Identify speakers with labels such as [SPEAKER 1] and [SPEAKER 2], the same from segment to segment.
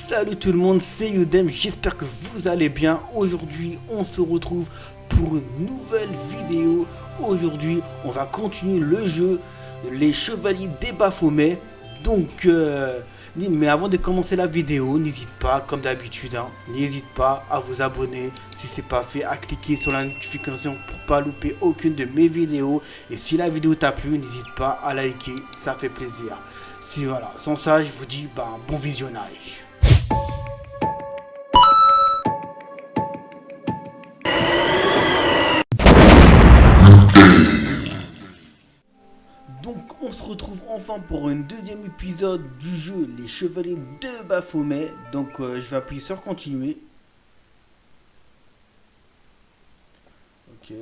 [SPEAKER 1] Salut tout le monde, c'est Yudem, j'espère que vous allez bien. Aujourd'hui, on se retrouve pour une nouvelle vidéo. Aujourd'hui, on va continuer le jeu Les Chevaliers des Baphomet. Mais avant de commencer la vidéo, n'hésite pas, comme d'habitude, n'hésite pas à vous abonner si c'est pas fait, à cliquer sur la notification pour pas louper aucune de mes vidéos. Et si la vidéo t'a plu, n'hésite pas à liker, ça fait plaisir. Si voilà, sans ça, je vous dis bon visionnage. Donc on se retrouve enfin pour un deuxième épisode du jeu Les Chevaliers de Baphomet. Je vais appuyer sur continuer. Ok.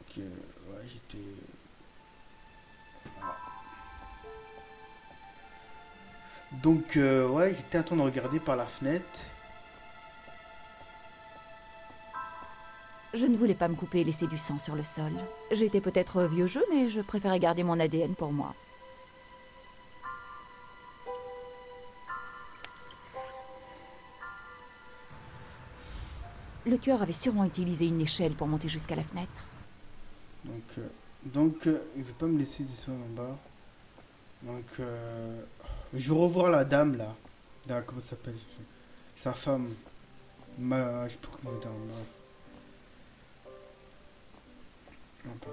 [SPEAKER 1] Ok, ouais, j'étais... Voilà. Ouais, j'étais en train de regarder par la fenêtre.
[SPEAKER 2] Je ne voulais pas me couper et laisser du sang sur le sol. J'étais peut-être vieux jeu, mais je préférais garder mon ADN pour moi. Le tueur avait sûrement utilisé une échelle pour monter jusqu'à la fenêtre.
[SPEAKER 1] Il veut pas me laisser descendre en bas. Je vais revoir la dame là. Comment ça s'appelle? Sa femme. Je sais plus comment dire. Attends.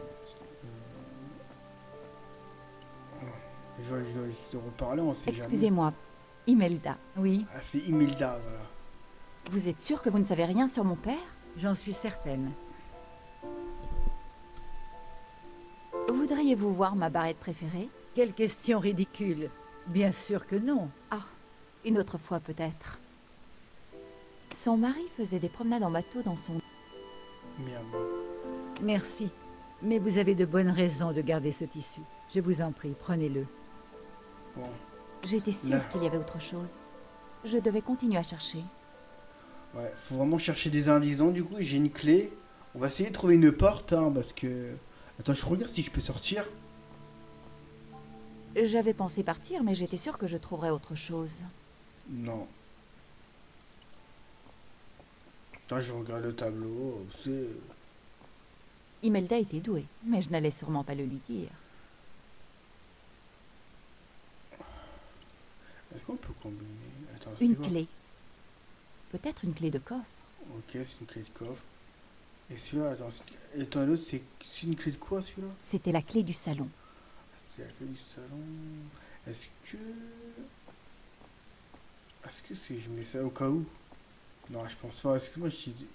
[SPEAKER 1] Je vais essayer de reparler, on sait jamais.
[SPEAKER 2] Excusez-moi, Imelda, oui.
[SPEAKER 1] Ah, c'est Imelda, voilà.
[SPEAKER 2] Vous êtes sûr que vous ne savez rien sur mon père?
[SPEAKER 3] J'en suis certaine.
[SPEAKER 2] Voudriez-vous voir ma barrette préférée?
[SPEAKER 3] Quelle question ridicule. Bien sûr que non.
[SPEAKER 2] Ah, une autre fois peut-être. Son mari faisait des promenades en bateau dans son...
[SPEAKER 1] Merde.
[SPEAKER 3] Merci. Mais vous avez de bonnes raisons de garder ce tissu. Je vous en prie, prenez-le.
[SPEAKER 1] Bon.
[SPEAKER 2] J'étais sûre qu'il y avait autre chose. Je devais continuer à chercher.
[SPEAKER 1] Ouais, faut vraiment chercher des indices. Donc, du coup, j'ai une clé. On va essayer de trouver une porte, parce que... Attends, je regarde si je peux sortir.
[SPEAKER 2] J'avais pensé partir, mais j'étais sûre que je trouverais autre chose.
[SPEAKER 1] Non. Attends, je regarde le tableau. C'est...
[SPEAKER 2] Imelda était douée, mais je n'allais sûrement pas le lui dire.
[SPEAKER 1] Est-ce qu'on peut combiner? Attends,
[SPEAKER 2] Une clé. Peut-être une clé de coffre.
[SPEAKER 1] Ok, c'est une clé de coffre. Et celui-là, attends, l'autre, c'est une clé de quoi, celui-là?
[SPEAKER 2] C'était la clé du salon.
[SPEAKER 1] C'est la clé du salon. Est-ce que... Est-ce que c'est... Je mets ça au cas où? Non, je pense pas. Est-ce que moi, je t'ai dit...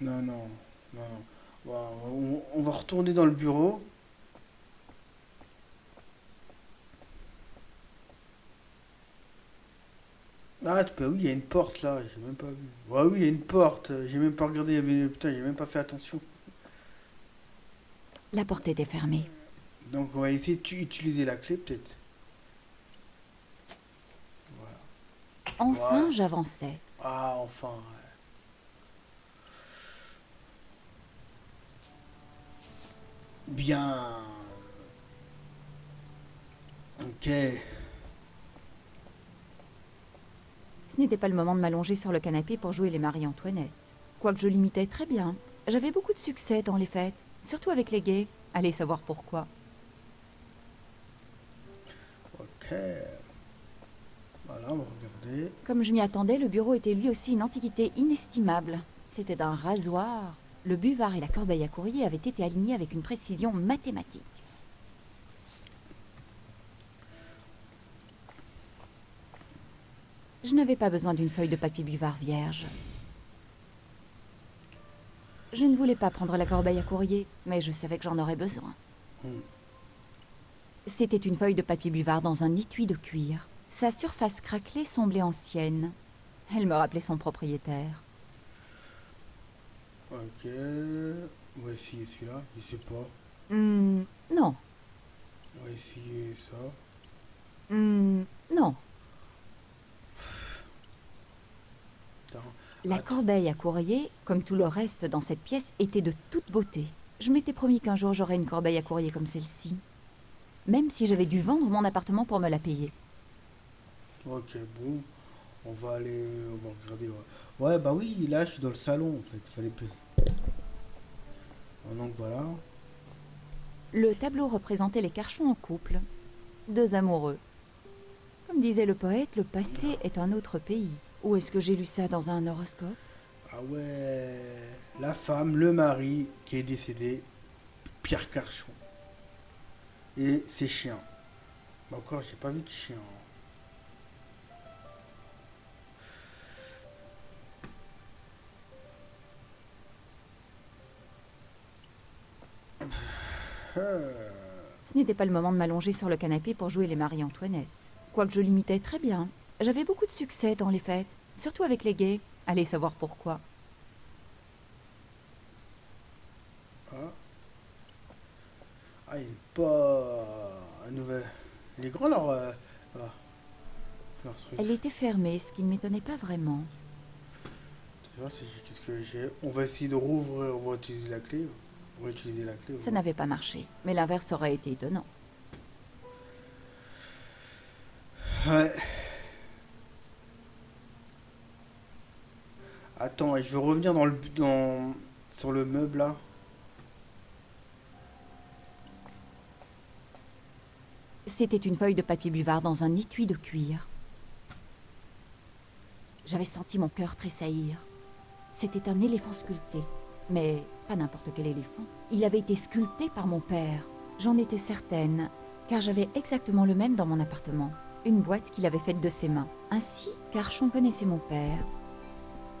[SPEAKER 1] Non. On va retourner dans le bureau. Ah, oui, il y a une porte là, j'ai même pas vu. Ouais, oui, il y a une porte, j'ai même pas regardé, il y avait... Putain, j'ai même pas fait attention.
[SPEAKER 2] La porte était fermée.
[SPEAKER 1] Donc, on va essayer d'utiliser la clé, peut-être. Voilà.
[SPEAKER 2] Enfin,
[SPEAKER 1] Voilà.
[SPEAKER 2] j'avançais.
[SPEAKER 1] Ah, enfin, ouais. Bien. Ok.
[SPEAKER 2] Ce n'était pas le moment de m'allonger sur le canapé pour jouer les Marie-Antoinette. Quoique je l'imitais très bien. J'avais beaucoup de succès dans les fêtes, surtout avec les gays. Allez savoir pourquoi.
[SPEAKER 1] Ok. Voilà, on va regarder.
[SPEAKER 2] Comme je m'y attendais, le bureau était lui aussi une antiquité inestimable. C'était d'un rasoir. Le buvard et la corbeille à courrier avaient été alignés avec une précision mathématique. Je n'avais pas besoin d'une feuille de papier buvard vierge. Je ne voulais pas prendre la corbeille à courrier, mais je savais que j'en aurais besoin. C'était une feuille de papier buvard dans un étui de cuir. Sa surface craquelée semblait ancienne. Elle me rappelait son propriétaire.
[SPEAKER 1] Ok. On va essayer celui-là, je sais pas.
[SPEAKER 2] Non.
[SPEAKER 1] On va essayer ça.
[SPEAKER 2] Non.
[SPEAKER 1] Attends.
[SPEAKER 2] La
[SPEAKER 1] Attends.
[SPEAKER 2] corbeille à courrier, comme tout le reste dans cette pièce, était de toute beauté. Je m'étais promis qu'un jour j'aurais une corbeille à courrier comme celle-ci. Même si j'avais dû vendre mon appartement pour me la payer.
[SPEAKER 1] Ok, bon. On va aller... On va regarder. Ouais, bah oui, là, je suis dans le salon, en fait. Fallait plus. Donc voilà.
[SPEAKER 2] Le tableau représentait les Carchon en couple. Deux amoureux. Comme disait le poète, le passé est un autre pays. Où est-ce que j'ai lu ça dans un horoscope?
[SPEAKER 1] Ah ouais. La femme, le mari qui est décédé, Pierre Carchon. Et ses chiens. Bah encore, j'ai pas vu de chien.
[SPEAKER 2] Ce n'était pas le moment de m'allonger sur le canapé pour jouer les Marie-Antoinette. Quoique je l'imitais très bien. J'avais beaucoup de succès dans les fêtes, surtout avec les gays. Allez savoir pourquoi.
[SPEAKER 1] Ah, ah il est pas un nouvel. Il est grand leur truc.
[SPEAKER 2] Elle était fermée, ce qui ne m'étonnait pas vraiment.
[SPEAKER 1] Tu vois, qu'est-ce que j'ai? On va essayer de rouvrir, on va utiliser la clé. On va utiliser la clé.
[SPEAKER 2] Ça n'avait pas marché, mais l'inverse aurait été étonnant.
[SPEAKER 1] Ouais. Attends, je veux revenir sur le meuble là.
[SPEAKER 2] C'était une feuille de papier buvard dans un étui de cuir. J'avais senti mon cœur tressaillir. C'était un éléphant sculpté. Mais pas n'importe quel éléphant. Il avait été sculpté par mon père. J'en étais certaine, car j'avais exactement le même dans mon appartement. Une boîte qu'il avait faite de ses mains. Ainsi, Carchon connaissait mon père.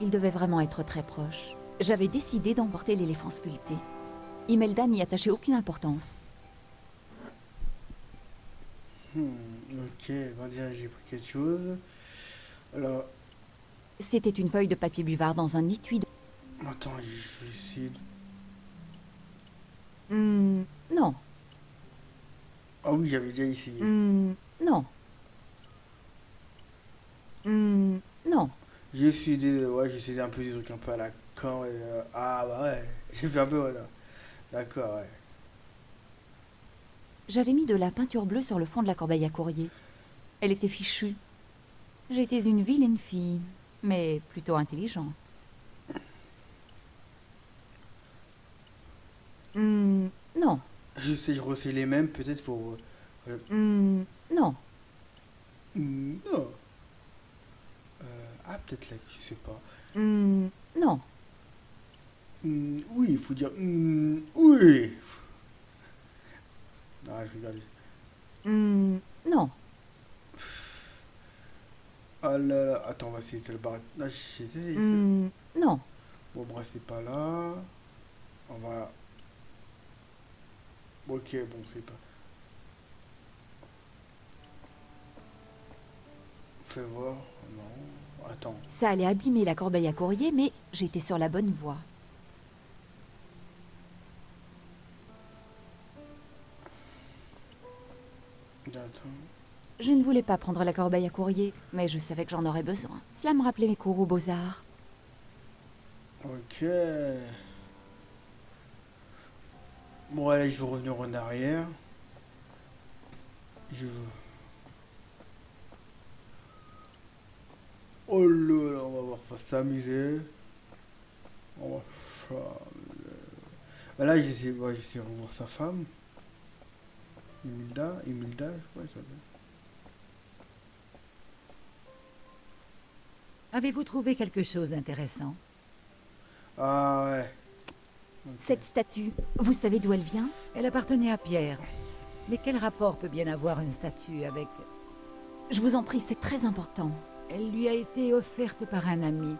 [SPEAKER 2] Il devait vraiment être très proche. J'avais décidé d'emporter l'éléphant sculpté. Imelda n'y attachait aucune importance.
[SPEAKER 1] Ok, on va dire j'ai pris quelque chose. Alors,
[SPEAKER 2] C'était une feuille de papier buvard dans un étui de...
[SPEAKER 1] attends, je vais essayer de...
[SPEAKER 2] non.
[SPEAKER 1] Ah oui, j'avais déjà essayé.
[SPEAKER 2] Non. Non.
[SPEAKER 1] J'ai essayé, ouais, j'ai essayé un peu des trucs un peu à la con. Ah bah ouais, j'ai fait un peu, voilà. D'accord, ouais.
[SPEAKER 2] J'avais mis de la peinture bleue sur le fond de la corbeille à courrier. Elle était fichue. J'étais une vilaine fille, mais plutôt intelligente. Non.
[SPEAKER 1] Je sais, je refais les mêmes, peut-être faut...
[SPEAKER 2] Non.
[SPEAKER 1] Non. Ah, peut-être là, je sais pas.
[SPEAKER 2] Non.
[SPEAKER 1] Oui, il faut dire... oui. Ah, je regarde.
[SPEAKER 2] Non.
[SPEAKER 1] Ah là là, attends, on va essayer de le barrer. Là, j'étais...
[SPEAKER 2] Non.
[SPEAKER 1] Bon, bref, c'est pas là. On va... Ok, bon, c'est pas... Fais voir. Non. Attends.
[SPEAKER 2] Ça allait abîmer la corbeille à courrier, mais j'étais sur la bonne voie.
[SPEAKER 1] Attends.
[SPEAKER 2] Je ne voulais pas prendre la corbeille à courrier, mais je savais que j'en aurais besoin. Cela me rappelait mes cours aux Beaux-Arts.
[SPEAKER 1] Ok. Bon, allez, je vais revenir en arrière. Je veux... Oh là là, on va voir, on va s'amuser. On va s'amuser. Bah là, j'essaie de revoir sa femme. Imelda, je crois que ça s'appelle.
[SPEAKER 3] Avez-vous trouvé quelque chose d'intéressant?
[SPEAKER 1] Ah ouais. Ok.
[SPEAKER 2] Cette statue, vous savez d'où elle vient?
[SPEAKER 3] Elle appartenait à Pierre. Mais quel rapport peut bien avoir une statue avec...
[SPEAKER 2] Je vous en prie, c'est très important.
[SPEAKER 3] Elle lui a été offerte par un ami.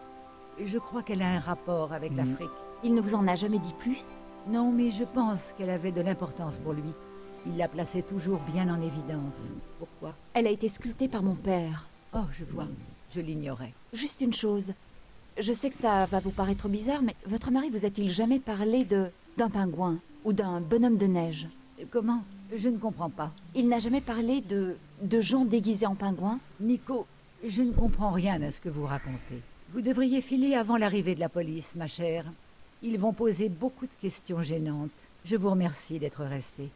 [SPEAKER 3] Je crois qu'elle a un rapport avec l'Afrique.
[SPEAKER 2] Il ne vous en a jamais dit plus?
[SPEAKER 3] Non, mais je pense qu'elle avait de l'importance pour lui. Il la plaçait toujours bien en évidence. Pourquoi?
[SPEAKER 2] Elle a été sculptée par mon père.
[SPEAKER 3] Oh, je vois. Je l'ignorais.
[SPEAKER 2] Juste une chose. Je sais que ça va vous paraître bizarre, mais votre mari vous a-t-il jamais parlé d'un pingouin ou d'un bonhomme de neige?
[SPEAKER 3] Comment? Je ne comprends pas.
[SPEAKER 2] Il n'a jamais parlé de gens déguisés en pingouins?
[SPEAKER 3] Nico, je ne comprends rien à ce que vous racontez. Vous devriez filer avant l'arrivée de la police, ma chère. Ils vont poser beaucoup de questions gênantes. Je vous remercie d'être resté.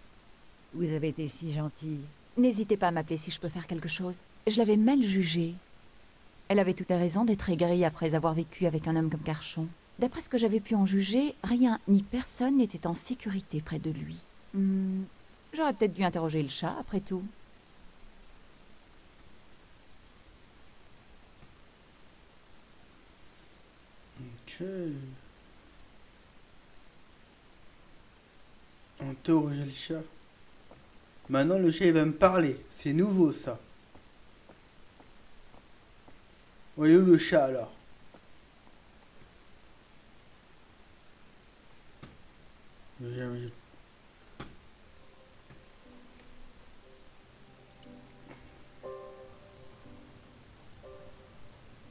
[SPEAKER 3] Vous avez été si gentille.
[SPEAKER 2] N'hésitez pas à m'appeler si je peux faire quelque chose. Je l'avais mal jugée. Elle avait toutes les raisons d'être aigrie après avoir vécu avec un homme comme Carchon. D'après ce que j'avais pu en juger, rien ni personne n'était en sécurité près de lui. J'aurais peut-être dû interroger le chat, après tout.
[SPEAKER 1] Ok. Interroger le chat. Maintenant, le chat, il va me parler. C'est nouveau, ça. Voyez où le chat, alors? Oui.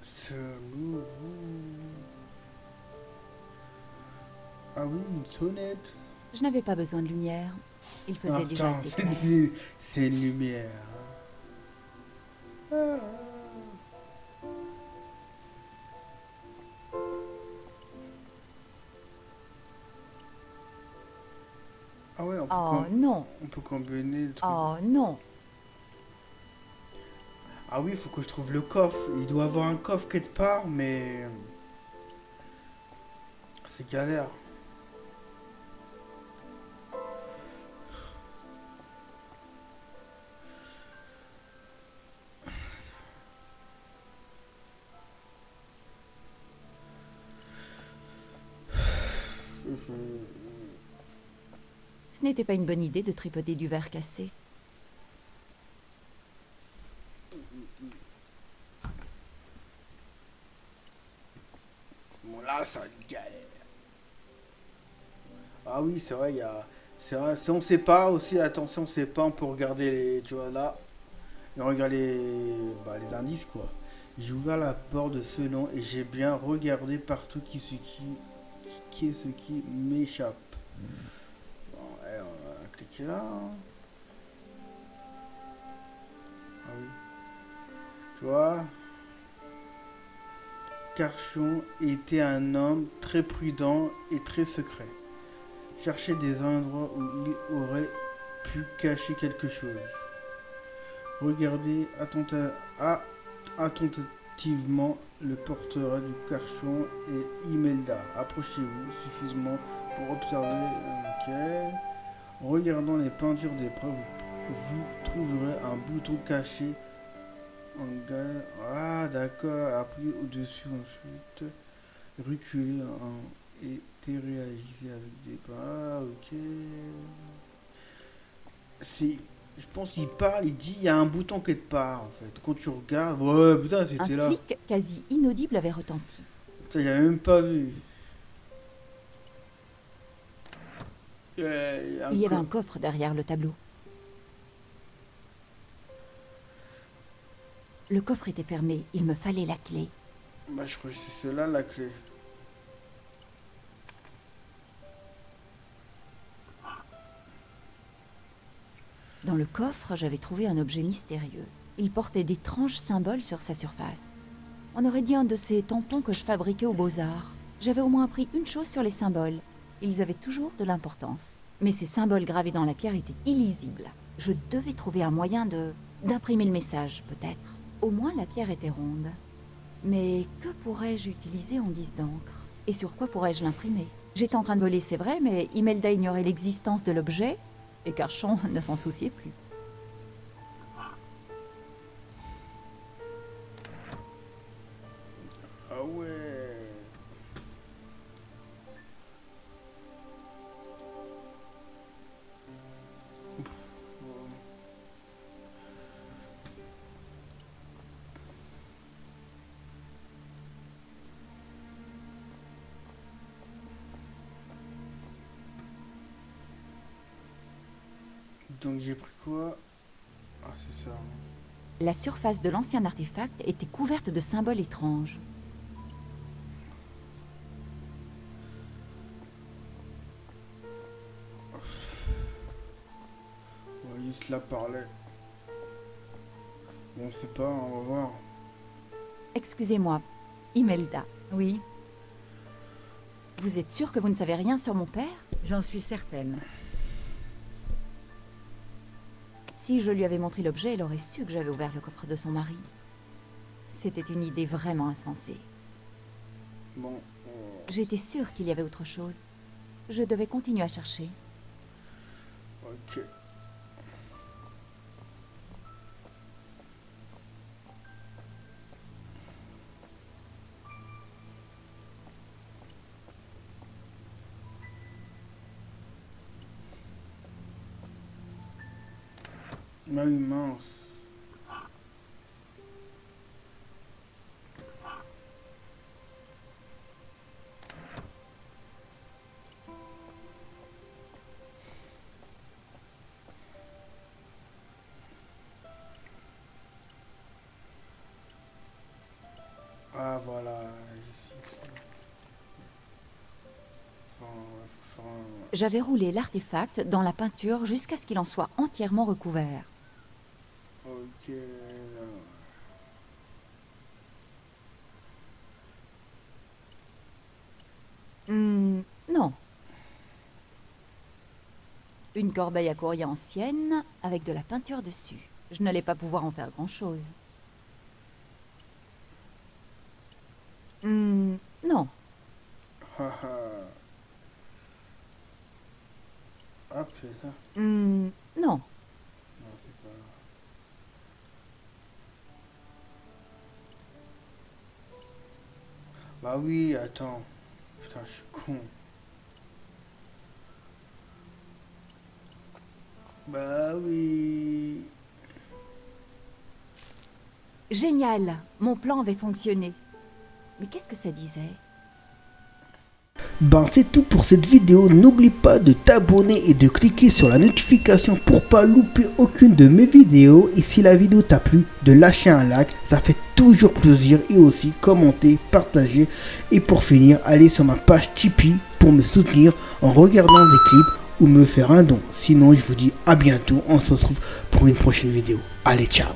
[SPEAKER 1] Salut. Ah oui, une sonnette.
[SPEAKER 2] Je n'avais pas besoin de lumière. Il faisait
[SPEAKER 1] Ah
[SPEAKER 2] déjà
[SPEAKER 1] putain,
[SPEAKER 2] assez clair.
[SPEAKER 1] c'est une lumière. Ah. Ah ouais,
[SPEAKER 2] Oh non,
[SPEAKER 1] on peut combiner le truc.
[SPEAKER 2] oh non.
[SPEAKER 1] Ah oui, il faut que je trouve le coffre. Il doit avoir un coffre quelque part, mais c'est galère.
[SPEAKER 2] Ce n'était pas une bonne idée de tripoter du verre cassé.
[SPEAKER 1] Bon là, ça galère. Ah oui, c'est vrai, il y a... C'est vrai, si on sait pas aussi, attention, on sait pas, on peut regarder les... Tu vois là, et on regarde les indices quoi. J'ai ouvert la porte de ce long et j'ai bien regardé partout qui est ce qui m'échappe. Bon, on va cliquer là. Hein. Ah oui. Tu vois, Carchon était un homme très prudent et très secret. Cherchait des endroits où il aurait pu cacher quelque chose. Regardez attentivement le portrait du Carchon et Imelda. Approchez-vous suffisamment pour observer. Ok. En regardant les peintures des preuves, vous trouverez un bouton caché en galère. Ah d'accord. Appuyez au-dessus ensuite. Reculez et réagissez avec des pas. Ah ok. C'est je pense qu'il parle, il dit il y a un bouton quelque part en fait. Quand tu regardes, ouais putain
[SPEAKER 2] Un
[SPEAKER 1] c'était là.
[SPEAKER 2] clic quasi inaudible avait retenti.
[SPEAKER 1] Putain, j'avais même pas vu.
[SPEAKER 2] Il y avait un coffre derrière le tableau. Le coffre était fermé, il me fallait la clé.
[SPEAKER 1] Bah je crois que c'est celle-là la clé.
[SPEAKER 2] Dans le coffre, j'avais trouvé un objet mystérieux. Il portait d'étranges symboles sur sa surface. On aurait dit un de ces tampons que je fabriquais aux Beaux-Arts. J'avais au moins appris une chose sur les symboles. Ils avaient toujours de l'importance. Mais ces symboles gravés dans la pierre étaient illisibles. Je devais trouver un moyen d'imprimer le message, peut-être. Au moins, la pierre était ronde. Mais que pourrais-je utiliser en guise d'encre? Et sur quoi pourrais-je l'imprimer? J'étais en train de voler, c'est vrai, mais Imelda ignorait l'existence de l'objet, et Carchon ne s'en souciait plus.
[SPEAKER 1] Ah ouais. Donc j'ai pris quoi? Ah c'est ça.
[SPEAKER 2] La surface de l'ancien artefact était couverte de symboles étranges.
[SPEAKER 1] Ouais, il se la parlait. Bon on sait pas, on va voir.
[SPEAKER 2] Excusez-moi, Imelda.
[SPEAKER 3] Oui,
[SPEAKER 2] Vous êtes sûr que vous ne savez rien sur mon père?
[SPEAKER 3] J'en suis certaine.
[SPEAKER 2] Si je lui avais montré l'objet, elle aurait su que j'avais ouvert le coffre de son mari. C'était une idée vraiment insensée.
[SPEAKER 1] Bon.
[SPEAKER 2] J'étais sûre qu'il y avait autre chose. Je devais continuer à chercher.
[SPEAKER 1] Ok. Ah oui, mince. Ah voilà.
[SPEAKER 2] J'avais roulé l'artefact dans la peinture jusqu'à ce qu'il en soit entièrement recouvert.
[SPEAKER 1] Ok. Là.
[SPEAKER 2] Non. Une corbeille à courrier ancienne avec de la peinture dessus. Je n'allais pas pouvoir en faire grand-chose. Non.
[SPEAKER 1] Haha. Hop, c'est ça.
[SPEAKER 2] Non.
[SPEAKER 1] Non, c'est pas. Bah oui, attends. Putain, je suis con. Bah oui.
[SPEAKER 2] Génial. Mon plan avait fonctionné. Mais qu'est-ce que ça disait?
[SPEAKER 1] Ben c'est tout pour cette vidéo, n'oublie pas de t'abonner et de cliquer sur la notification pour pas louper aucune de mes vidéos. Et si la vidéo t'a plu, de lâcher un like, ça fait toujours plaisir. Et aussi commenter, partager. Et pour finir, allez sur ma page Tipeee pour me soutenir en regardant des clips ou me faire un don. Sinon je vous dis à bientôt, on se retrouve pour une prochaine vidéo. Allez, ciao.